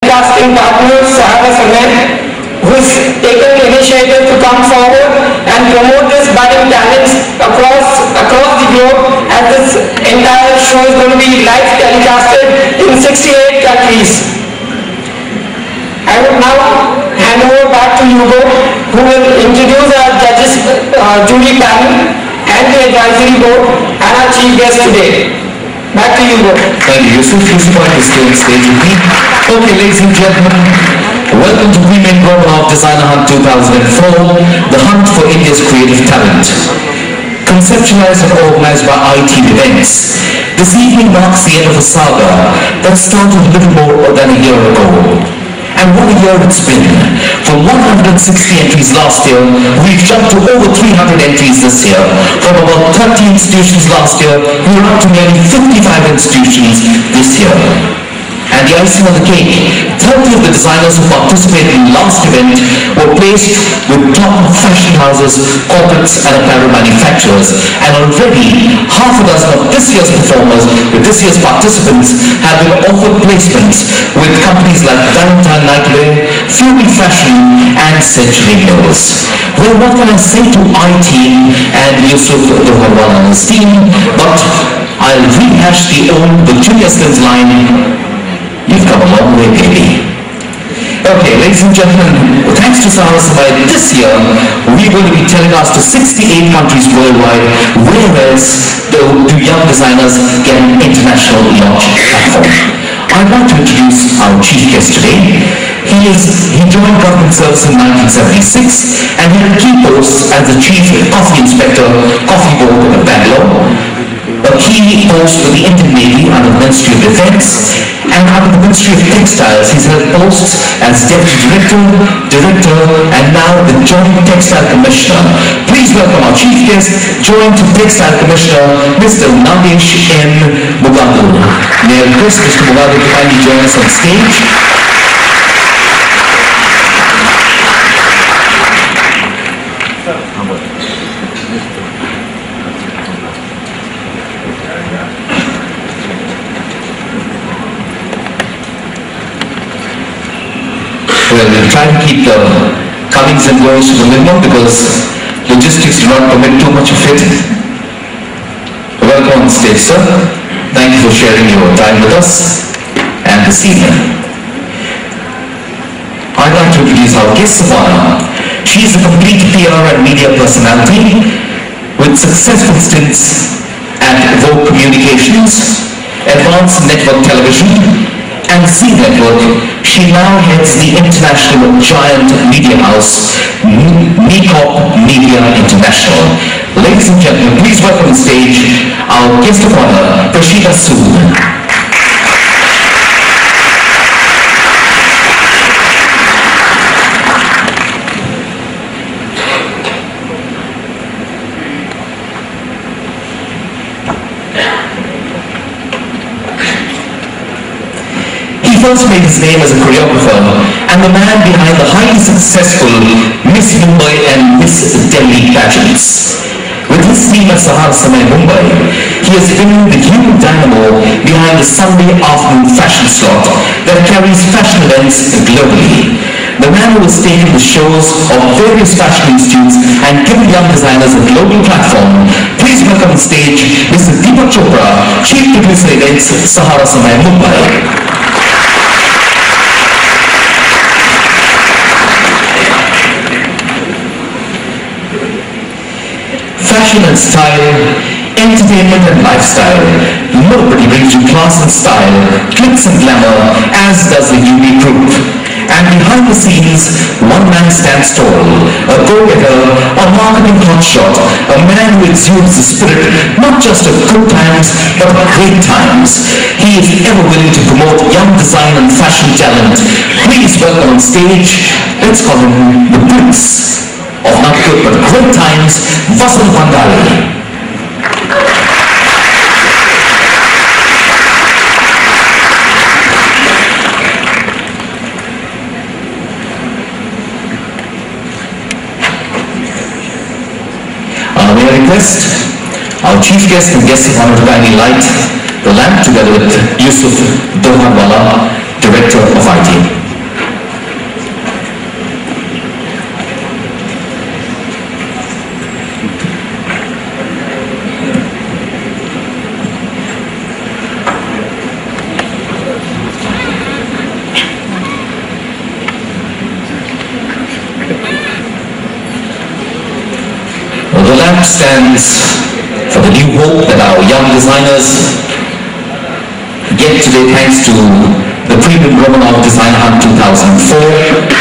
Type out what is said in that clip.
casting partner Sahara Samet, who's taken the initiative to come forward and promote this budding talents across the globe, as this entire show is going to be live telecasted in 68 countries. I would now hand over back to Hugo, who will introduce our judges, jury panel, and the advisory board, and our chief guest today. Back to you, Hugo. Thank you, Yusuf. Yusuf is still on stage with me. Okay, ladies and gentlemen, welcome to Women Global Art Designer Hunt 2004, the hunt for India's creative talent. Conceptualized and organized by IT Events, this evening marks the end of a saga that started a little more than a year ago. And what a year it's been. From 160 entries last year, we've jumped to over 300 entries this year. From about 30 institutions last year, we're up to nearly 55 institutions this year. And the icing on the cake, 30 of the designers who participated in the last event were placed with top fashion houses, corporates and apparel manufacturers. And already half a dozen of this year's performers, with this year's participants, have been offered placements with companies like Valentine Nightwear, Fury Fashion and Century Mills. Well, what can I say to I-Team and Yusuf Doharwala and his team, but I'll rehash the old Virginia Slim's line. You've come a long way, baby. Okay, ladies and gentlemen, thanks to Sahara Samet, this year we're going to be telecast to 68 countries worldwide, whereas do young designers get an international launch platform. I'd like to introduce our chief guest today. He joined government service in 1976 and he had key posts as the chief coffee inspector, coffee board in Bangalore, a key post with the Indian Navy under the Ministry of Defense, and under the Ministry of Textiles he's held posts as Deputy Director, and now the Joint Textile Commissioner. Please welcome our chief guest, Joint Textile Commissioner, Mr. Navi M. Mugadul. May I request Mr. Mugadul to kindly join us on stage. Well, we'll try to keep the comings and goings to the minimum because logistics do not permit too much of it. Welcome on stage, sir. Thank you for sharing your time with us and this evening. I'd like to introduce our guest of honor. She is a complete PR and media personality with successful stints at Vogue Communications, Advanced Network Television, and Z Network. She now heads the international giant media house, Nikop Media International. Ladies and gentlemen, please welcome on stage our guest of honor, Prashita Sood. First made his name as a choreographer and the man behind the highly successful Miss Mumbai and Miss Delhi pageants. With his team at Sahara Samet Mumbai, he has been the human dynamo behind the Sunday afternoon fashion slot that carries fashion events globally. The man who has taken the shows of various fashion institutes and given young designers a global platform. Please welcome on stage Mr. Deepak Chopra, Chief Producer Events, Sahara Samet Mumbai. Fashion and style, entertainment and lifestyle. Nobody brings you class and style, glitz and glamour, as does the UV group. And behind the scenes, one man stands tall, a go-getter, a marketing hotshot, a man who exudes the spirit not just of good times, but of great times. He is ever willing to promote young design and fashion talent. Please welcome on stage, let's call him the Prince of not good but great times, Vasant Bandali. May I request our chief guest and guest of honor to kindly light the lamp together with Yusuf Doharwala, Director of IT. The lamp stands for the new hope that our young designers get today thanks to the Premium Romanov Designer Hunt 2004.